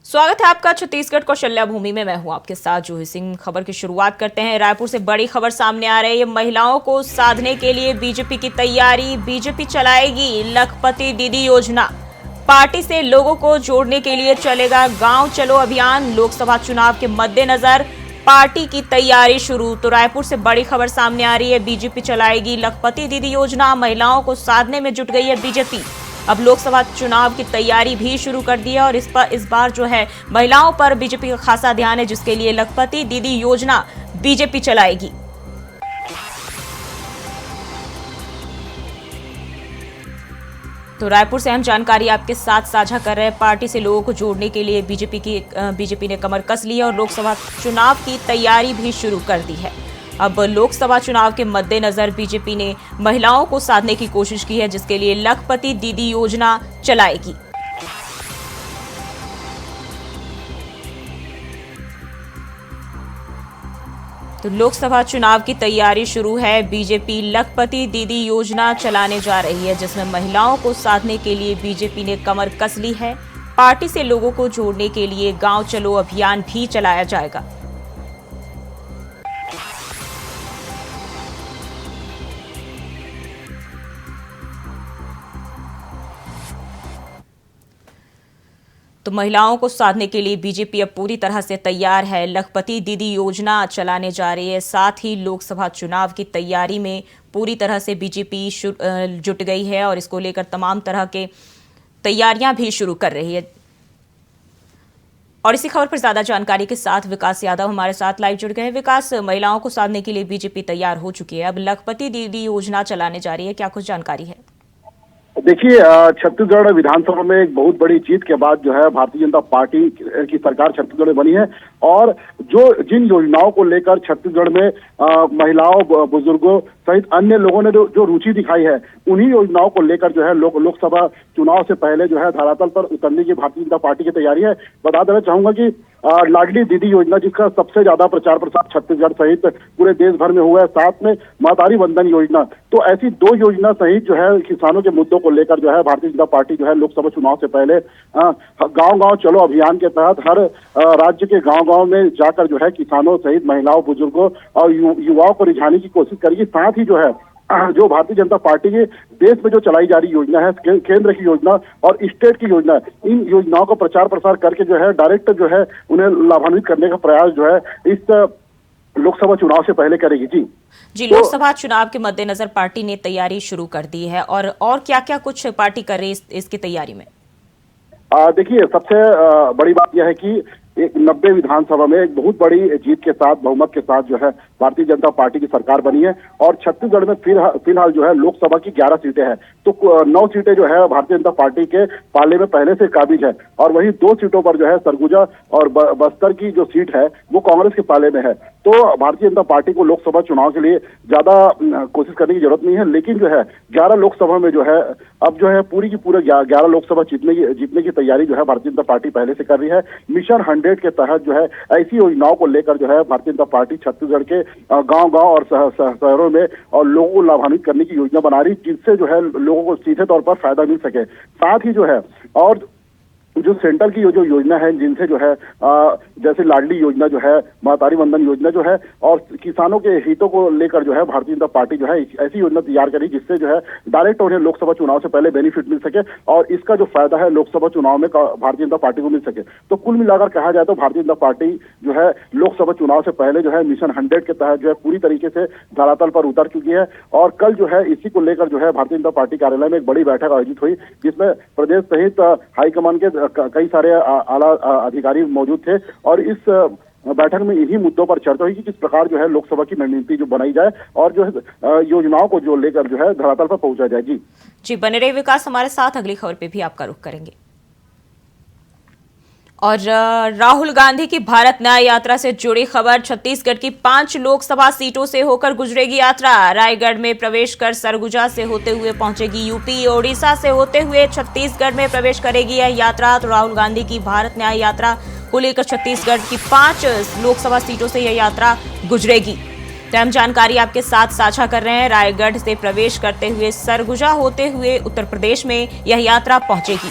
स्वागत है आपका छत्तीसगढ़ कौशल्या भूमि में। मैं हूं आपके साथ जूही सिंह। खबर की शुरुआत करते हैं। रायपुर से बड़ी खबर सामने आ रही है। महिलाओं को साधने के लिए बीजेपी की तैयारी। बीजेपी चलाएगी लखपति दीदी योजना। पार्टी से लोगों को जोड़ने के लिए चलेगा गांव चलो अभियान। लोकसभा चुनाव के मद्देनजर पार्टी की तैयारी शुरू। तो रायपुर से बड़ी खबर सामने आ रही है। बीजेपी चलाएगी लखपति दीदी योजना। महिलाओं को साधने में जुट गई है बीजेपी। अब लोकसभा चुनाव की तैयारी भी शुरू कर दी है और इस बार जो है महिलाओं पर बीजेपी का खासा ध्यान है, जिसके लिए लखपति दीदी योजना बीजेपी चलाएगी। तो रायपुर से अहम जानकारी आपके साथ साझा कर रहे हैं। पार्टी से लोगों को जोड़ने के लिए बीजेपी ने कमर कस ली है और लोकसभा चुनाव की तैयारी भी शुरू कर दी है। अब लोकसभा चुनाव के मद्देनजर बीजेपी ने महिलाओं को साधने की कोशिश की है, जिसके लिए लखपति दीदी योजना चलाएगी। तो लोकसभा चुनाव की तैयारी शुरू है। बीजेपी लखपति दीदी योजना चलाने जा रही है, जिसमें महिलाओं को साधने के लिए बीजेपी ने कमर कस ली है। पार्टी से लोगों को जोड़ने के लिए गांव चलो अभियान भी चलाया जाएगा। तो महिलाओं को साधने के लिए बीजेपी अब पूरी तरह से तैयार है। लखपति दीदी योजना चलाने जा रही है। साथ ही लोकसभा चुनाव की तैयारी में पूरी तरह से बीजेपी जुट गई है और इसको लेकर तमाम तरह के तैयारियां भी शुरू कर रही है। और इसी खबर पर ज्यादा जानकारी के साथ विकास यादव हमारे साथ लाइव जुड़ गए हैं। विकास, महिलाओं को साधने के लिए बीजेपी तैयार हो चुकी है, अब लखपति दीदी योजना चलाने जा रही है, क्या कुछ जानकारी है? देखिए, छत्तीसगढ़ विधानसभा में एक बहुत बड़ी जीत के बाद जो है भारतीय जनता पार्टी की सरकार छत्तीसगढ़ में बनी है और जिन योजनाओं को लेकर छत्तीसगढ़ में महिलाओं, बुजुर्गों सहित अन्य लोगों ने जो रुचि दिखाई है, उन्हीं योजनाओं को लेकर जो है लोकसभा चुनाव से पहले जो है धरातल पर उतरने की भारतीय जनता पार्टी की तैयारी है। बता देना चाहूंगा कि लाडली दीदी योजना, जिसका सबसे ज्यादा प्रचार प्रसार छत्तीसगढ़ सहित पूरे देश भर में हुआ है, साथ में महतारी वंदन योजना, तो ऐसी दो योजना सहित जो है किसानों के मुद्दों को लेकर जो है भारतीय जनता पार्टी जो है लोकसभा चुनाव से पहले गांव गांव चलो अभियान के तहत हर राज्य के गांव में जाकर जो है किसानों सहित महिलाओं, बुजुर्गों और युवाओं को रिझाने की कोशिश करेगी। साथ ही जो है जो भारतीय जनता पार्टी के देश में जो चलाई जा रही योजना है, केंद्र की योजना और स्टेट की योजना, इन योजनाओं को प्रचार प्रसार करके जो है डायरेक्ट जो है उन्हें लाभान्वित करने का प्रयास जो है इस लोकसभा चुनाव से पहले करेगी। जी, लोकसभा चुनाव के मद्देनजर पार्टी ने तैयारी शुरू कर दी है और क्या क्या कुछ पार्टी कर रही है इसकी तैयारी में? देखिए, सबसे बड़ी बात यह है कि एक 90 विधानसभा में एक बहुत बड़ी जीत के साथ, बहुमत के साथ जो है भारतीय जनता पार्टी की सरकार बनी है और छत्तीसगढ़ में फिलहाल जो है लोकसभा की 11 सीटें हैं, तो 9 सीटें जो है भारतीय जनता पार्टी के पाले में पहले से काबिज है और वहीं 2 सीटों पर जो है सरगुजा और बस्तर की जो सीट है वो कांग्रेस के पाले में है। तो भारतीय जनता पार्टी को लोकसभा चुनाव के लिए ज्यादा कोशिश करने की जरूरत नहीं है, लेकिन जो है 11 लोकसभा में जो है अब जो है पूरी की पूरे 11 लोकसभा जीतने की तैयारी जो है भारतीय जनता पार्टी पहले से कर रही है। मिशन 100 के तहत जो है ऐसी योजनाओं को लेकर जो है भारतीय जनता पार्टी छत्तीसगढ़ के गांव और शहरों में और लोगों को लाभान्वित करने की योजना बना रही, जिससे जो है लोगों को सीधे तौर पर फायदा मिल सके। साथ ही जो है और जो सेंट्रल की जो योजना है, जिनसे जो है जैसे लाडली योजना जो है, महतारी वंदन योजना जो है और किसानों के हितों को लेकर जो है भारतीय जनता पार्टी जो है ऐसी योजना तैयार करी जिससे जो है डायरेक्ट उन्हें लोकसभा चुनाव से पहले बेनिफिट मिल सके और इसका जो फायदा है लोकसभा चुनाव में भारतीय जनता पार्टी को मिल सके। तो कुल मिलाकर कहा जाए तो भारतीय जनता पार्टी जो है लोकसभा चुनाव से पहले जो है मिशन 100 के तहत जो है पूरी तरीके से धरातल पर उतर चुकी है और कल जो है इसी को लेकर जो है भारतीय जनता पार्टी कार्यालय में एक बड़ी बैठक आयोजित हुई, जिसमें प्रदेश सहित हाईकमान के कई सारे आला अधिकारी मौजूद थे और इस बैठक में इन्हीं मुद्दों पर चर्चा हुई कि किस प्रकार जो है लोकसभा की रणनीति जो बनाई जाए और जो है योजनाओं को जो लेकर जो है धरातल पर पहुंचा जाए। जी बने रहिए विकास हमारे साथ। अगली खबर पे भी आपका रुख करेंगे। और राहुल गांधी की भारत न्याय यात्रा से जुड़ी खबर। छत्तीसगढ़ की 5 लोकसभा सीटों से होकर गुजरेगी यात्रा। रायगढ़ में प्रवेश कर सरगुजा से होते हुए पहुंचेगी यूपी। ओडिशा से होते हुए छत्तीसगढ़ में प्रवेश करेगी यह यात्रा। तो राहुल गांधी की भारत न्याय यात्रा को लेकर छत्तीसगढ़ की 5 लोकसभा सीटों से यह यात्रा गुजरेगी। तो हम जानकारी आपके साथ साझा कर रहे हैं। रायगढ़ से प्रवेश करते हुए सरगुजा होते हुए उत्तर प्रदेश में यह यात्रा पहुंचेगी।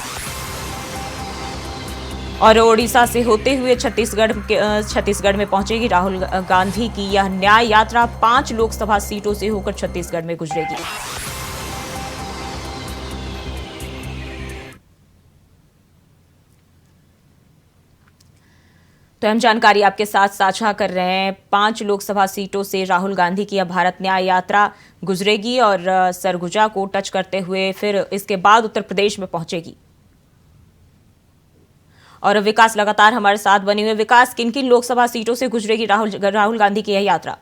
और ओडिशा से होते हुए छत्तीसगढ़ में पहुंचेगी राहुल गांधी की यह न्याय यात्रा। 5 लोकसभा सीटों से होकर छत्तीसगढ़ में गुजरेगी। तो हम जानकारी आपके साथ साझा कर रहे हैं। 5 लोकसभा सीटों से राहुल गांधी की यह भारत न्याय यात्रा गुजरेगी और सरगुजा को टच करते हुए फिर इसके बाद उत्तर प्रदेश में पहुंचेगी। और विकास लगातार हमारे साथ बने हुए। विकास, किन किन लोकसभा सीटों से गुजरेगी राहुल गांधी की यह यात्रा?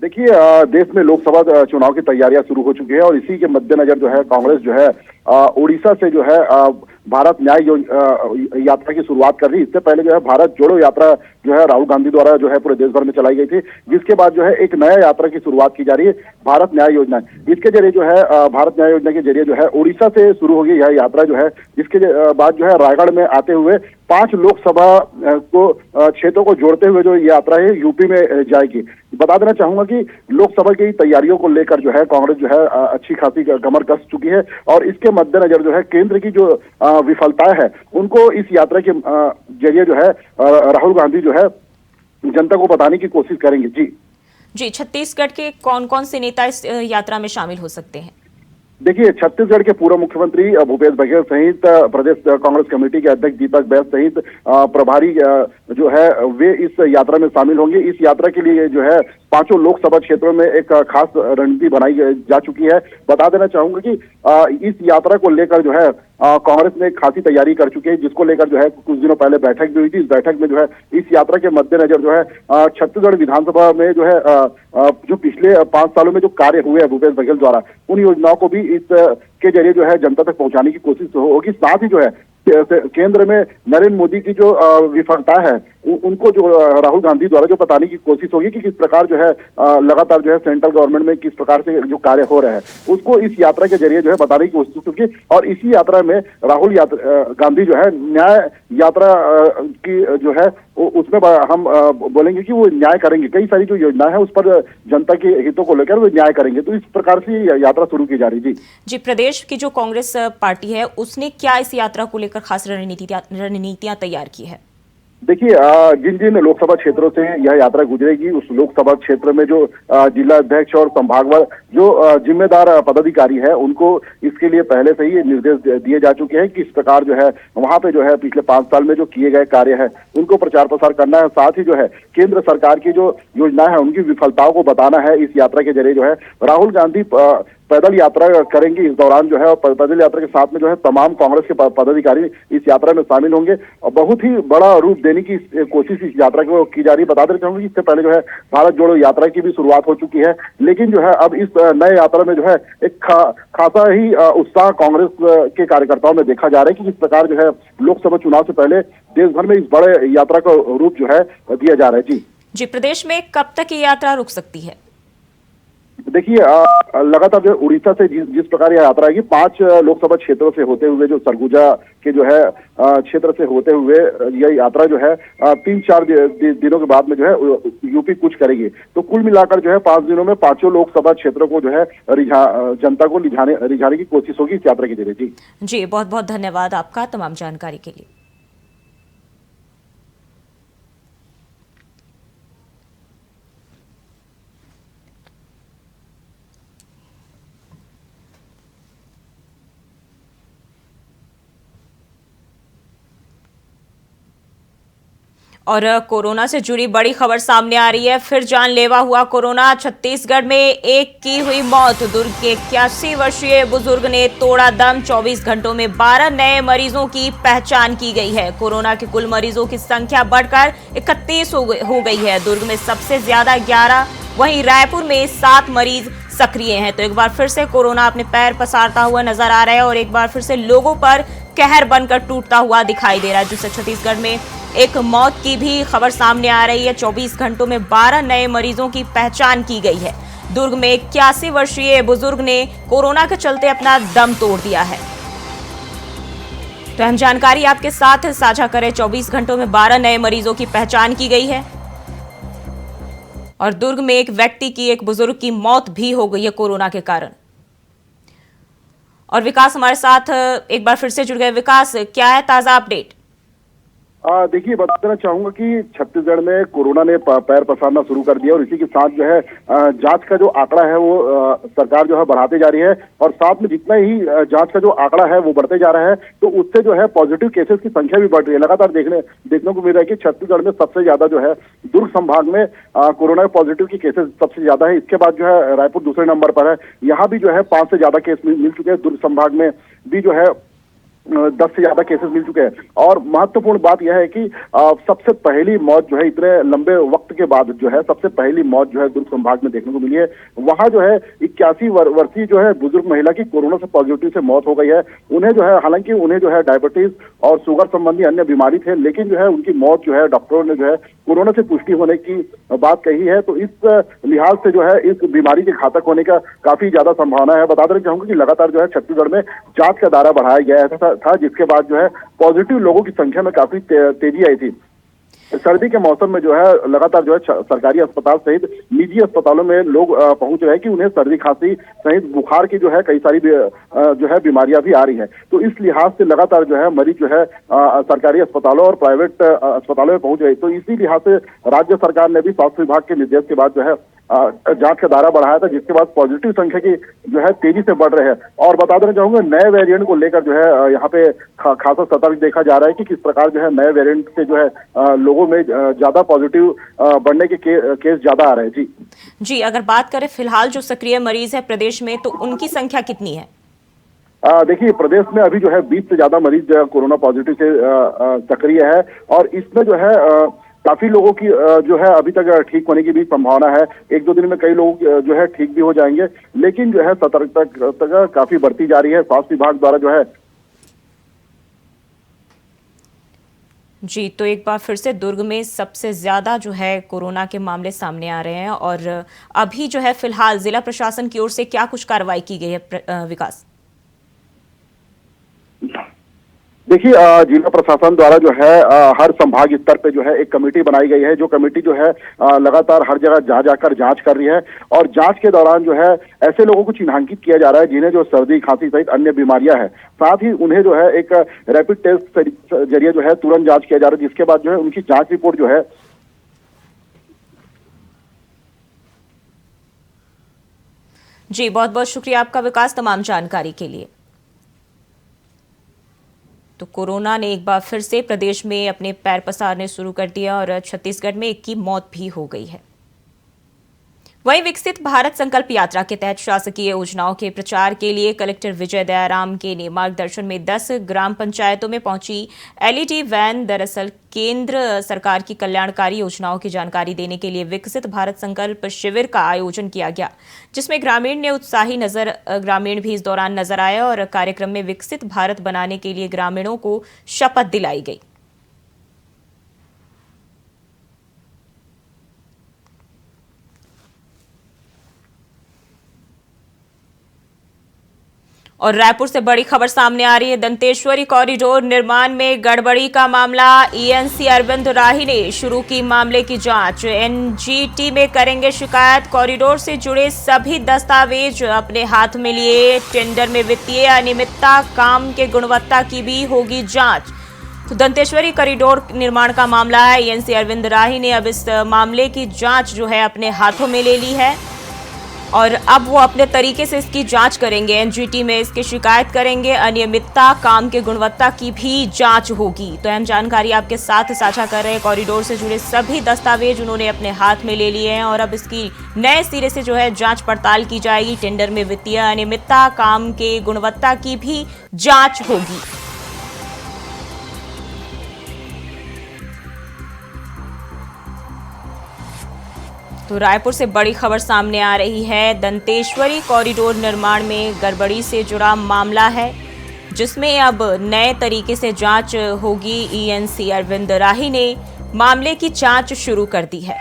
देखिए, देश में लोकसभा चुनाव की तैयारियां शुरू हो चुकी है और इसी के मद्देनजर जो है कांग्रेस जो है उड़ीसा से जो है भारत न्याय यात्रा की शुरुआत कर रही। इससे पहले जो है भारत जोड़ो यात्रा जो है राहुल गांधी द्वारा जो है पूरे देश भर में चलाई गई थी, जिसके बाद जो है एक नया यात्रा की शुरुआत की जा रही है, भारत न्याय योजना। इसके जरिए जो है भारत न्याय योजना के जरिए जो है उड़ीसा से शुरू होगी यह यात्रा जो है, जिसके बाद जो है रायगढ़ में आते हुए 5 लोकसभा को क्षेत्रों को जोड़ते हुए जो यात्रा है यूपी में जाएगी। बता देना चाहूंगा कि लोकसभा की तैयारियों को लेकर जो है कांग्रेस जो है अच्छी खासी कमर कस चुकी है और इसके मद्देनजर जो है केंद्र की जो विफलताएं है उनको इस यात्रा के जरिए जो है राहुल गांधी जो है जनता को बताने की कोशिश करेंगे। जी, छत्तीसगढ़ के कौन कौन से नेता इस यात्रा में शामिल हो सकते हैं? देखिए, छत्तीसगढ़ के पूर्व मुख्यमंत्री भूपेश बघेल सहित प्रदेश कांग्रेस कमेटी के अध्यक्ष दीपक बैस सहित प्रभारी जो है वे इस यात्रा में शामिल होंगे। इस यात्रा के लिए जो है 5 लोकसभा क्षेत्रों में एक खास रणनीति बनाई जा चुकी है। बता देना चाहूंगा कि इस यात्रा को लेकर जो है कांग्रेस ने खासी तैयारी कर चुकी है, जिसको लेकर जो है कुछ दिनों पहले बैठक भी हुई थी। इस बैठक में जो है इस यात्रा के मद्देनजर जो है छत्तीसगढ़ विधानसभा में जो है जो पिछले 5 सालों में जो कार्य हुए हैं भूपेश बघेल द्वारा, उन योजनाओं को भी इस के जरिए जो है जनता तक पहुंचाने की कोशिश होगी। साथ ही जो है केंद्र में नरेंद्र मोदी की जो विफलता है उनको जो राहुल गांधी द्वारा जो बताने की कोशिश होगी कि किस प्रकार जो है लगातार जो है सेंट्रल गवर्नमेंट में किस प्रकार से जो कार्य हो रहे हैं उसको इस यात्रा के जरिए जो है बताने की कोशिश होगी। और इसी यात्रा में राहुल गांधी जो है न्याय यात्रा की जो है उसमें हम बोलेंगे कि वो न्याय करेंगे। कई सारी जो योजना है उस पर जनता के हितों को लेकर वो न्याय करेंगे। तो इस प्रकार से यात्रा शुरू की जा रही। जी, प्रदेश की जो कांग्रेस पार्टी है उसने क्या इस यात्रा को लेकर खास रणनीतियां तैयार की है? देखिए, जिन जिन लोकसभा क्षेत्रों से यह यात्रा गुजरेगी उस लोकसभा क्षेत्र में जो जिला अध्यक्ष और संभागवार जो जिम्मेदार पदाधिकारी है उनको इसके लिए पहले से ही निर्देश दिए जा चुके हैं कि इस प्रकार जो है वहां पे जो है पिछले 5 साल में जो किए गए कार्य है उनको प्रचार प्रसार करना है। साथ ही जो है केंद्र सरकार की जो योजना है उनकी विफलताओं को बताना है। इस यात्रा के जरिए जो है राहुल गांधी पैदल यात्रा करेंगी इस दौरान जो है, और पैदल यात्रा के साथ में जो है तमाम कांग्रेस के पदाधिकारी इस यात्रा में शामिल होंगे और बहुत ही बड़ा रूप देने की कोशिश इस यात्रा को की जा रही है। बता देना चाहूंगी इससे पहले जो है भारत जोड़ो यात्रा की भी शुरुआत हो चुकी है, लेकिन जो है अब इस नए यात्रा में जो है एक खासा ही उत्साह कांग्रेस के कार्यकर्ताओं में देखा जा रहा है कि किस प्रकार जो है लोकसभा चुनाव से पहले देश भर में इस बड़े यात्रा का रूप जो है दिया जा रहा है। जी, प्रदेश में कब तक ये यात्रा रुक सकती है? देखिए, लगातार जो उड़ीसा से जिस प्रकार यह यात्रा है 5 लोकसभा क्षेत्रों से होते हुए जो सरगुजा के जो है क्षेत्र से होते हुए यह यात्रा जो है 3-4 दिनों के बाद में जो है यूपी कूच करेगी। तो कुल मिलाकर जो है 5 दिनों में 5 लोकसभा क्षेत्रों को जो है जनता को रिझाने की कोशिश होगी इस यात्रा के जरिए। जी, बहुत बहुत धन्यवाद आपका तमाम जानकारी के लिए। और कोरोना से जुड़ी बड़ी खबर सामने आ रही है। फिर जानलेवा हुआ कोरोना। छत्तीसगढ़ में एक की हुई मौत। दुर्ग के 81 वर्षीय बुजुर्ग ने तोड़ा दम। 24 घंटों में 12 नए मरीजों की पहचान की गई है। कोरोना के कुल मरीजों की संख्या बढ़कर 31 हो गई है। दुर्ग में सबसे ज्यादा 11, वहीं रायपुर में 7 मरीज सक्रिय हैं। तो एक बार फिर से कोरोना अपने पैर पसारता हुआ नजर आ रहा है और एक बार फिर से लोगों पर कहर बनकर टूटता हुआ दिखाई दे रहा है, जिससे छत्तीसगढ़ में एक मौत की भी खबर सामने आ रही है। 24 घंटों में 12 नए मरीजों की पहचान की गई है। दुर्ग में 81 वर्षीय बुजुर्ग ने कोरोना के चलते अपना दम तोड़ दिया है। तो हम जानकारी आपके साथ साझा करें। 24 घंटों में 12 नए मरीजों की पहचान की गई है और दुर्ग में एक व्यक्ति की, एक बुजुर्ग की मौत भी हो गई है कोरोना के कारण। और विकास हमारे साथ एक बार फिर से जुड़ गए। विकास, क्या है ताजा अपडेट? देखिए, बता देना चाहूंगा कि छत्तीसगढ़ में कोरोना ने पैर पसारना शुरू कर दिया और इसी के साथ जो है जांच का जो आंकड़ा है वो सरकार जो है बढ़ाते जा रही है और साथ में जितना ही जांच का जो आंकड़ा है वो बढ़ते जा रहा है तो उससे जो है पॉजिटिव केसेस की संख्या भी बढ़ रही है। लगातार देखने को मिल रहा है कि छत्तीसगढ़ में सबसे ज्यादा जो है दुर्ग संभाग में कोरोना पॉजिटिव की केसेस सबसे ज्यादा है। इसके बाद जो है रायपुर दूसरे नंबर पर है। यहाँ भी जो है 5 से ज्यादा केस मिल चुके हैं। दुर्ग संभाग में भी जो है 10 से ज्यादा केसेस मिल चुके हैं और महत्वपूर्ण बात यह है कि सबसे पहली मौत जो है इतने लंबे वक्त के बाद जो है सबसे पहली मौत जो है दुर्ग संभाग में देखने को मिली है। वहां जो है 81 वर्षीय जो है बुजुर्ग महिला की कोरोना से पॉजिटिव से मौत हो गई है। उन्हें जो है हालांकि उन्हें जो है डायबिटीज और शुगर संबंधी अन्य बीमारी थे, लेकिन जो है उनकी मौत जो है डॉक्टरों ने जो है कोरोना से पुष्टि होने की बात कही है। तो इस लिहाज से जो है इस बीमारी के घातक होने का काफी ज्यादा संभावना है। बता देना चाहूंगा कि लगातार जो है छत्तीसगढ़ में जांच का दायरा बढ़ाया गया था जिसके बाद जो है पॉजिटिव लोगों की संख्या में काफी तेजी आई थी। सर्दी के मौसम में जो है लगातार जो है सरकारी अस्पताल सहित निजी अस्पतालों में लोग पहुंच रहे हैं कि उन्हें सर्दी खांसी सहित बुखार की जो है कई सारी जो है बीमारियां भी आ रही है। तो इस लिहाज से लगातार जो है मरीज जो है सरकारी अस्पतालों और प्राइवेट अस्पतालों में पहुंच रहे। तो इसी लिहाज से राज्य सरकार ने भी स्वास्थ्य विभाग के निर्देश के बाद जो है जांच का दायरा बढ़ाया था जिसके बाद पॉजिटिव संख्या की जो है तेजी से बढ़ रहे हैं। और बता देना चाहूंगा नए वेरिएंट को लेकर जो है यहाँ पे खासा सतर्क देखा जा रहा है कि किस प्रकार जो है नए वेरिएंट से जो है लोगों में ज्यादा पॉजिटिव बढ़ने के केस ज्यादा आ रहे हैं। जी, अगर बात करें फिलहाल जो सक्रिय मरीज है प्रदेश में तो उनकी संख्या कितनी है? देखिए, प्रदेश में अभी जो है 20 से ज्यादा मरीज कोरोना पॉजिटिव से सक्रिय है और इसमें जो है काफी लोगों की जो है अभी तक ठीक होने की भी संभावना है। 1-2 दिन में कई लोग जो है ठीक भी हो जाएंगे, लेकिन जो है सतर्कता काफी बढ़ती जा रही है स्वास्थ्य विभाग द्वारा जो है। जी, तो एक बार फिर से दुर्ग में सबसे ज्यादा जो है कोरोना के मामले सामने आ रहे हैं और अभी जो है फिलहाल जिला प्रशासन की ओर से क्या कुछ कार्रवाई की गई है विकास? देखिए, जिला प्रशासन द्वारा जो है हर संभाग स्तर पे जो है एक कमेटी बनाई गई है। जो कमेटी जो है लगातार हर जगह जा जाकर जांच कर रही है और जांच के दौरान जो है ऐसे लोगों को चिन्हांकित किया जा रहा है जिन्हें जो सर्दी खांसी सहित अन्य बीमारियां हैं। साथ ही उन्हें जो है एक रैपिड टेस्ट जरिए जो है तुरंत जांच किया जा रहा है जिसके बाद जो है उनकी जांच रिपोर्ट जो है जी, बहुत बहुत शुक्रिया आपका विकास तमाम जानकारी के लिए। तो कोरोना ने एक बार फिर से प्रदेश में अपने पैर पसारने शुरू कर दिया और छत्तीसगढ़ में एक की मौत भी हो गई है। वहीं विकसित भारत संकल्प यात्रा के तहत शासकीय योजनाओं के प्रचार के लिए कलेक्टर विजय दयाराम के ने मार्गदर्शन में 10 ग्राम पंचायतों में पहुंची एलईडी वैन दरअसल केंद्र सरकार की कल्याणकारी योजनाओं की जानकारी देने के लिए विकसित भारत संकल्प शिविर का आयोजन किया गया, जिसमें ग्रामीण भी इस दौरान नजर आए और कार्यक्रम में विकसित भारत बनाने के लिए ग्रामीणों को शपथ दिलाई गई। और रायपुर से बड़ी खबर सामने आ रही है। दंतेश्वरी कॉरिडोर निर्माण में गड़बड़ी का मामला, ईएनसी अरविंद राही ने शुरू की मामले की जांच। एनजीटी में करेंगे शिकायत। कॉरिडोर से जुड़े सभी दस्तावेज अपने हाथ में लिए। टेंडर में वित्तीय अनियमितता, काम के गुणवत्ता की भी होगी जांच। तो दंतेश्वरी कॉरिडोर निर्माण का मामला है। ईएनसी अरविंद राही ने अब इस मामले की जांच जो है अपने हाथों में ले ली है और अब वो अपने तरीके से इसकी जांच करेंगे। एनजीटी में इसकी शिकायत करेंगे। अनियमितता, काम के गुणवत्ता की भी जांच होगी। तो अहम जानकारी आपके साथ साझा कर रहे हैं। कॉरिडोर से जुड़े सभी दस्तावेज उन्होंने अपने हाथ में ले लिए हैं और अब इसकी नए सिरे से जो है जांच पड़ताल की जाएगी। टेंडर में वित्तीय अनियमितता, काम के गुणवत्ता की भी जांच होगी। तो रायपुर से बड़ी खबर सामने आ रही है। दंतेश्वरी कॉरिडोर निर्माण में गड़बड़ी से जुड़ा मामला है, जिसमें अब नए तरीके से जांच होगी। ईएनसी अरविंद राही ने मामले की जांच शुरू कर दी है।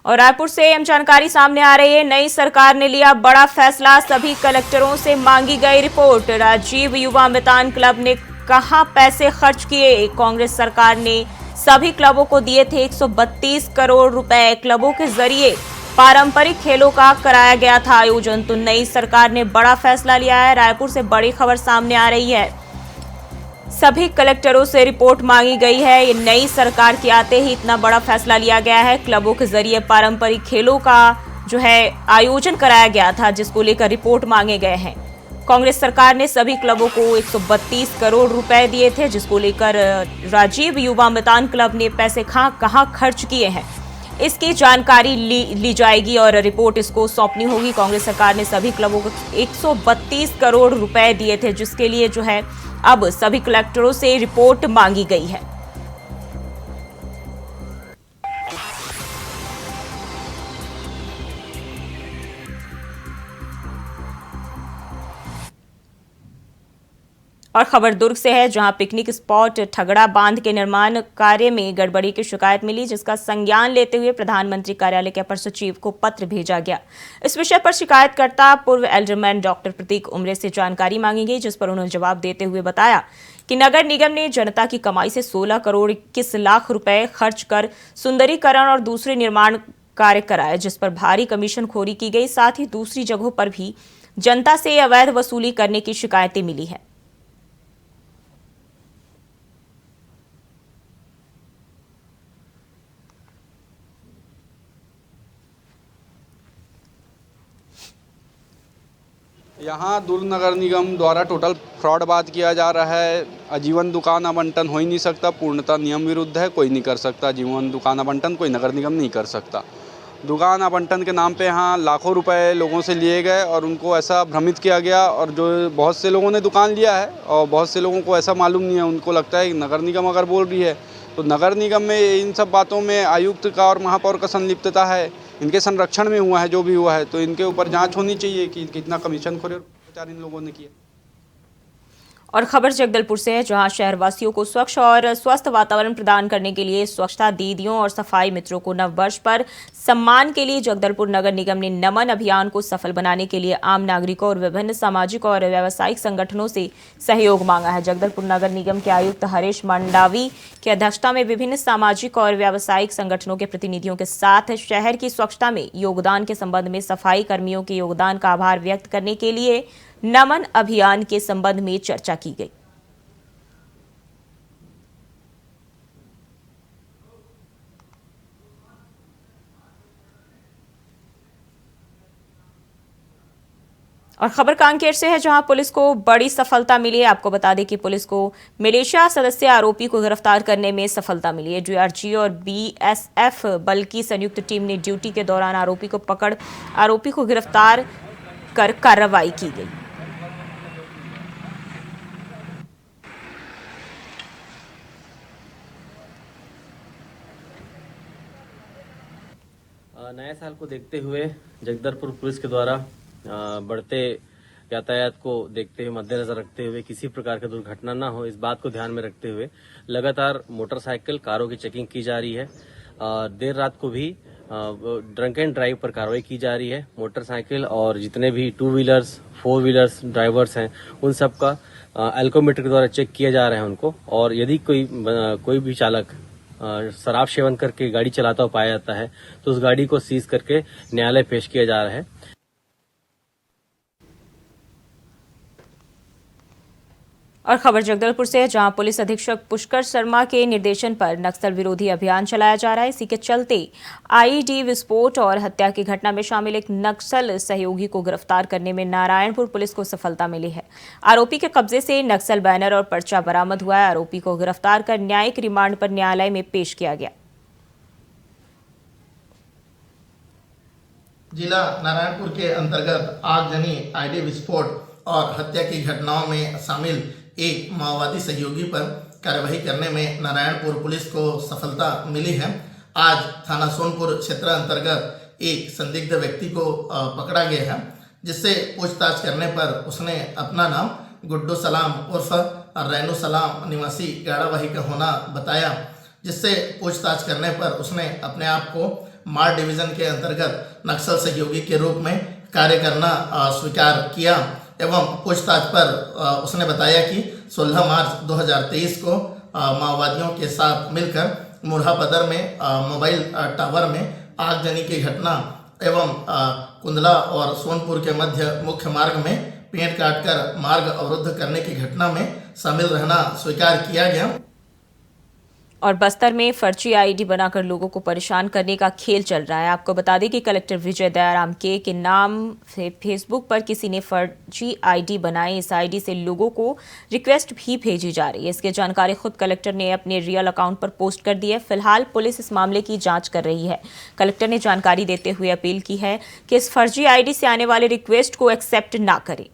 और रायपुर से अहम जानकारी सामने आ रही है। नई सरकार ने लिया बड़ा फैसला, सभी कलेक्टरों से मांगी गई रिपोर्ट। राजीव युवा मितान क्लब ने कहां पैसे खर्च किए। कांग्रेस सरकार ने सभी क्लबों को दिए थे 132 करोड़ रुपए। क्लबों के जरिए पारंपरिक खेलों का कराया गया था आयोजन। तो नई सरकार ने बड़ा फैसला लिया है। रायपुर से बड़ी खबर सामने आ रही है। सभी कलेक्टरों से रिपोर्ट मांगी गई है। ये नई सरकार के आते ही इतना बड़ा फैसला लिया गया है। क्लबों के जरिए पारंपरिक खेलों का जो है आयोजन कराया गया था, जिसको लेकर रिपोर्ट मांगे गए हैं। कांग्रेस सरकार ने सभी क्लबों को 132 करोड़ रुपए दिए थे, जिसको लेकर राजीव युवा मैदान क्लब ने पैसे कहां खर्च किए हैं, इसकी जानकारी ली जाएगी और रिपोर्ट इसको सौंपनी होगी। कांग्रेस सरकार ने सभी क्लबों को 132 करोड़ रुपए दिए थे, जिसके लिए जो है अब सभी कलेक्टरों से रिपोर्ट मांगी गई है। और खबर दुर्ग से है, जहां पिकनिक स्पॉट ठगड़ा बांध के निर्माण कार्य में गड़बड़ी की शिकायत मिली, जिसका संज्ञान लेते हुए प्रधानमंत्री कार्यालय के अपर सचिव को पत्र भेजा गया। इस विषय पर शिकायतकर्ता पूर्व एल्डरमैन डॉक्टर प्रतीक उमरे से जानकारी मांगी गई, जिस पर उन्होंने जवाब देते हुए बताया कि नगर निगम ने जनता की कमाई से 16 करोड़ 21 लाख रुपए खर्च कर सुंदरीकरण और दूसरे निर्माण कार्य कराए, जिस पर भारी कमीशन खोरी की गई। साथ ही दूसरी जगहों पर भी जनता से अवैध वसूली करने की शिकायतें मिली है। यहाँ दुर्ग नगर निगम द्वारा टोटल फ्रॉड बात किया जा रहा है। आजीवन दुकान आवंटन हो ही नहीं सकता, पूर्णतः नियम विरुद्ध है, कोई नहीं कर सकता। आजीवन दुकान आवंटन कोई नगर निगम नहीं कर सकता। दुकान आवंटन के नाम पे यहाँ लाखों रुपए लोगों से लिए गए और उनको ऐसा भ्रमित किया गया, और जो बहुत से लोगों ने दुकान लिया है और बहुत से लोगों को ऐसा मालूम नहीं है। उनको लगता है कि नगर निगम अगर बोल रही है तो नगर निगम में इन सब बातों में आयुक्त का और महापौर का संलिप्तता है, इनके संरक्षण में हुआ है जो भी हुआ है। तो इनके ऊपर जांच होनी चाहिए कि कितना कमीशन खोरे प्रचार इन लोगों ने किया। और खबर जगदलपुर से है, जहां शहरवासियों को स्वच्छ और स्वस्थ वातावरण प्रदान करने के लिए स्वच्छता दीदियों और सफाई मित्रों को नववर्ष पर सम्मान के लिए जगदलपुर नगर निगम ने नमन अभियान को सफल बनाने के लिए आम नागरिकों और विभिन्न सामाजिक और व्यावसायिक संगठनों से सहयोग मांगा है। जगदलपुर नगर निगम के आयुक्त हरीश मंडावी की अध्यक्षता में विभिन्न सामाजिक और व्यावसायिक संगठनों के प्रतिनिधियों के साथ शहर की स्वच्छता में योगदान के संबंध में सफाई कर्मियों के योगदान का आभार व्यक्त करने के लिए नमन अभियान के संबंध में चर्चा की गई। और खबर कांकेर से है, जहां पुलिस को बड़ी सफलता मिली है। आपको बता दें कि पुलिस को मिलिशिया सदस्य आरोपी को गिरफ्तार करने में सफलता मिली है। डीआरजी और बीएसएफ बल की संयुक्त टीम ने ड्यूटी के दौरान आरोपी को गिरफ्तार कर कार्रवाई की गई। नए साल को देखते हुए जगदलपुर पुलिस के द्वारा बढ़ते यातायात को देखते हुए, मद्देनजर रखते हुए, किसी प्रकार की दुर्घटना न हो, इस बात को ध्यान में रखते हुए लगातार मोटरसाइकिल कारों की चेकिंग की जा रही है। देर रात को भी ड्रंक एंड ड्राइव पर कार्रवाई की जा रही है। मोटरसाइकिल और जितने भी 2 व्हीलर्स 4 व्हीलर्स ड्राइवर्स हैं, उन सब का एल्कोमीटर के द्वारा चेक किया जा रहा है उनको। और यदि कोई भी चालक शराब सेवन करके गाड़ी चलाता हुआ पाया जाता है तो उस गाड़ी को सीज करके न्यायालय पेश किया जा रहा है। और खबर जगदलपुर से है, जहां पुलिस अधीक्षक पुष्कर शर्मा के निर्देशन पर नक्सल विरोधी अभियान चलाया जा रहा है। इसी के चलते आईईडी विस्फोट और हत्या की घटना में शामिल एक नक्सल सहयोगी को गिरफ्तार करने में नारायणपुर पुलिस को सफलता मिली है। आरोपी के कब्जे से नक्सल बैनर और पर्चा बरामद हुआ है। आरोपी को गिरफ्तार कर न्यायिक रिमांड पर न्यायालय में पेश किया गया। जिला नारायणपुर के अंतर्गत आगजनी, आईडी विस्फोट और हत्या की घटनाओं में शामिल एक माओवादी सहयोगी पर कार्रवाई करने में नारायणपुर पुलिस को सफलता मिली है। आज थाना सोनपुर क्षेत्र अंतर्गत एक संदिग्ध व्यक्ति को पकड़ा गया है, जिससे पूछताछ करने पर उसने अपना नाम गुड्डू सलाम उर्फ रैनू सलाम निवासी गाड़ावाही का होना बताया, जिससे पूछताछ करने पर उसने अपने आप को मार डिवीजन के अंतर्गत नक्सल सहयोगी के रूप में कार्य करना स्वीकार किया। एवं पूछताछ पर उसने बताया कि 16 मार्च 2023 को माओवादियों के साथ मिलकर मुरहापदर में मोबाइल टावर में आगजनी की घटना एवं कुंदला और सोनपुर के मध्य मुख्य मार्ग में पेड़ काटकर मार्ग अवरुद्ध करने की घटना में शामिल रहना स्वीकार किया गया। और बस्तर में फर्जी आईडी बनाकर लोगों को परेशान करने का खेल चल रहा है। आपको बता दें कि कलेक्टर विजय दयाराम के नाम से फेसबुक पर किसी ने फर्जी आईडी बनाई। इस आईडी से लोगों को रिक्वेस्ट भी भेजी जा रही है। इसकी जानकारी खुद कलेक्टर ने अपने रियल अकाउंट पर पोस्ट कर दी है। फिलहाल पुलिस इस मामले की जांच कर रही है। कलेक्टर ने जानकारी देते हुए अपील की है कि इस फर्जी आईडी से आने वाले रिक्वेस्ट को एक्सेप्ट ना करें।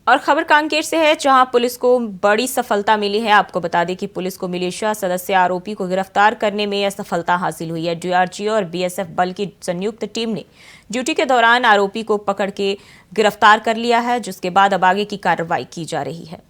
और खबर कांकेर से है, जहां पुलिस को बड़ी सफलता मिली है। आपको बता दें कि पुलिस को मिलिशिया सदस्य आरोपी को गिरफ्तार करने में यह सफलता हासिल हुई है। डीआरजी और बीएसएफ बल की संयुक्त टीम ने ड्यूटी के दौरान आरोपी को पकड़ के गिरफ्तार कर लिया है, जिसके बाद अब आगे की कार्रवाई की जा रही है।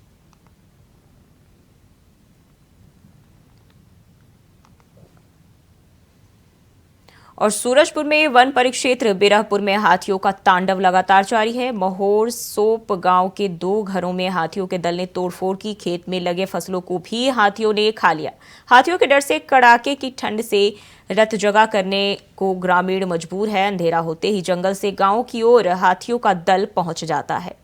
और सूरजपुर में वन परिक्षेत्र बिरहपुर में हाथियों का तांडव लगातार जारी है। महोर सोप गांव के 2 घरों में हाथियों के दल ने तोड़फोड़ की। खेत में लगे फसलों को भी हाथियों ने खा लिया। हाथियों के डर से कड़ाके की ठंड से रत जगा करने को ग्रामीण मजबूर है। अंधेरा होते ही जंगल से गांव की ओर हाथियों का दल पहुंच जाता है।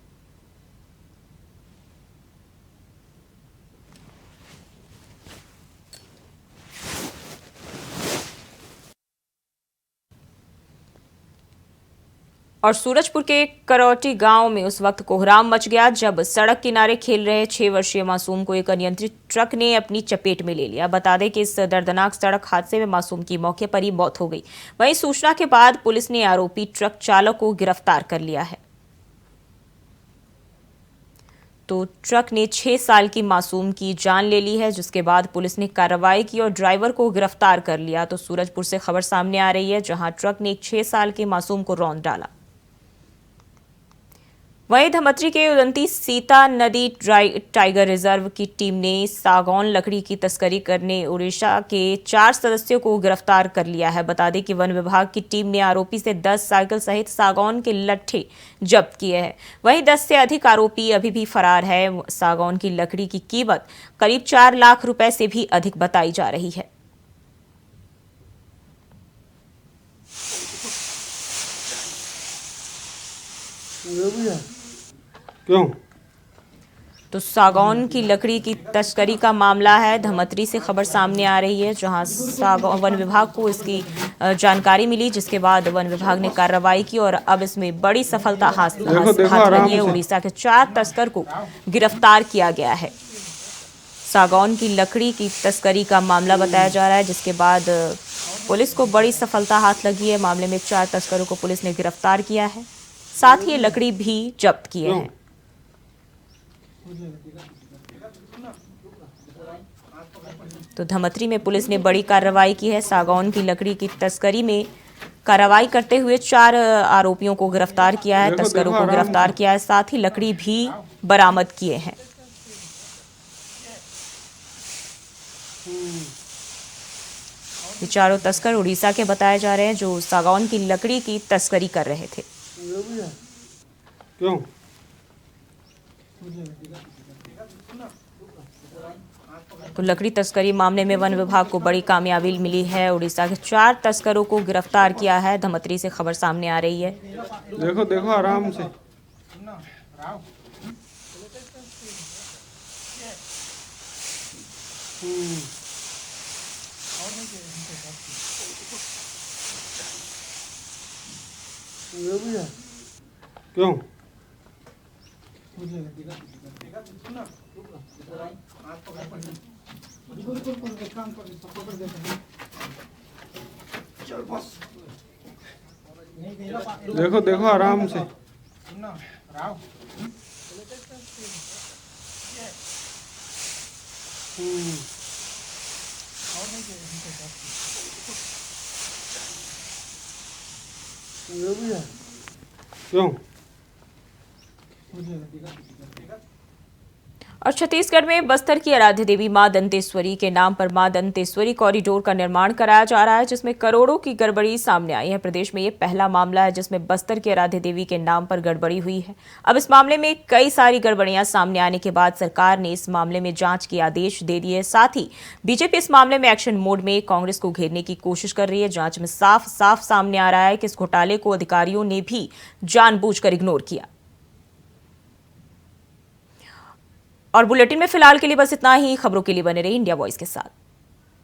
और सूरजपुर के करौटी गांव में उस वक्त कोहराम मच गया जब सड़क किनारे खेल रहे 6 वर्षीय मासूम को एक अनियंत्रित ट्रक ने अपनी चपेट में ले लिया। बता दें कि इस दर्दनाक सड़क हादसे में मासूम की मौके पर ही मौत हो गई। वहीं सूचना के बाद पुलिस ने आरोपी ट्रक चालक को गिरफ्तार कर लिया है। तो ट्रक ने 6 साल की मासूम की जान ले ली है, जिसके बाद पुलिस ने कार्रवाई की और ड्राइवर को गिरफ्तार कर लिया। तो सूरजपुर से खबर सामने आ रही है, जहां ट्रक ने एक 6 साल के मासूम को रौंद डाला। वहीं धमतरी के उदंती सीता नदी टाइगर रिजर्व की टीम ने सागौन लकड़ी की तस्करी करने उड़ीसा के 4 सदस्यों को गिरफ्तार कर लिया है। बता दें कि वन विभाग की टीम ने आरोपी से 10 साइकिल सहित सागौन के लट्ठे जब्त किए हैं। वहीं 10 से अधिक आरोपी अभी भी फरार है। सागौन की लकड़ी की कीमत करीब 4 लाख रुपए से भी अधिक बताई जा रही है। क्यों? तो सागौन की लकड़ी की तस्करी का मामला है। धमतरी से खबर सामने आ रही है, जहां सागौन वन विभाग को इसकी जानकारी मिली, जिसके बाद वन विभाग ने कार्रवाई की और अब इसमें बड़ी सफलता हासिल लगी है। उड़ीसा के 4 तस्कर को गिरफ्तार किया गया है। सागौन की लकड़ी की तस्करी का मामला बताया जा रहा है, जिसके बाद पुलिस को बड़ी सफलता हाथ लगी है। मामले में 4 तस्करों को पुलिस ने गिरफ्तार किया है, साथ ही लकड़ी भी जब्त किए हैं। तो धमतरी में पुलिस ने बड़ी कार्रवाई की है। सागौन की लकड़ी की तस्करी में कार्रवाई करते हुए 4 आरोपियों को गिरफ्तार किया है, तस्करों को गिरफ्तार किया है, साथ ही लकड़ी भी बरामद किए हैं। ये चारों तस्कर उड़ीसा के बताए जा रहे हैं, जो सागौन की लकड़ी की तस्करी कर रहे थे। क्यों? तो लकड़ी तस्करी मामले में वन विभाग को बड़ी कामयाबी मिली है। उड़ीसा के 4 तस्करों को गिरफ्तार किया है। धमतरी से खबर सामने आ रही है। देखो देखो आराम से। क्यों? देखो देखो आराम से। क्यों? और छत्तीसगढ़ में बस्तर की आराध्य देवी मां दंतेश्वरी के नाम पर मां दंतेश्वरी कॉरिडोर का निर्माण कराया जा रहा है, जिसमें करोड़ों की गड़बड़ी सामने आई है। प्रदेश में ये पहला मामला है जिसमें बस्तर की आराध्य देवी के नाम पर गड़बड़ी हुई है। अब इस मामले में कई सारी गड़बड़ियां सामने आने के बाद सरकार ने इस मामले में जांच के आदेश दे दिए। साथ ही बीजेपी इस मामले में एक्शन मोड में कांग्रेस को घेरने की कोशिश कर रही है। जांच में साफ साफ सामने आ रहा है कि इस घोटाले को अधिकारियों ने भी जानबूझकर इग्नोर किया। और बुलेटिन में फिलहाल के लिए बस इतना ही। खबरों के लिए बने रहिए इंडिया वॉइस के साथ।